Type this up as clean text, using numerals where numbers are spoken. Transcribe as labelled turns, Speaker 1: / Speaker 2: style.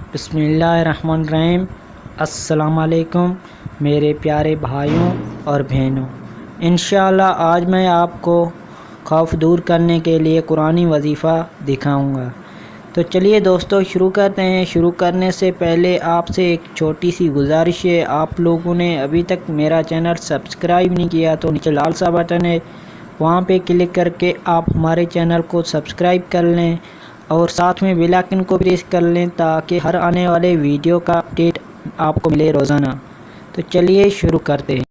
Speaker 1: बिस्मिल्लाहिर्रहमानिर्रहीम। अस्सलामुअलैकुम मेरे प्यारे भाइयों और बहनों। इंशाअल्लाह आज मैं आपको खौफ दूर करने के लिए कुरानी वजीफ़ा दिखाऊंगा। तो चलिए दोस्तों शुरू करते हैं। शुरू करने से पहले आपसे एक छोटी सी गुजारिश है, आप लोगों ने अभी तक मेरा चैनल सब्सक्राइब नहीं किया तो नीचे लाल सा बटन है, वहाँ पे क्लिक करके आप हमारे चैनल को सब्सक्राइब कर लें और साथ में बेल आइकन को प्रेस कर लें ताकि हर आने वाले वीडियो का अपडेट आपको मिले रोज़ाना। तो चलिए शुरू करते हैं।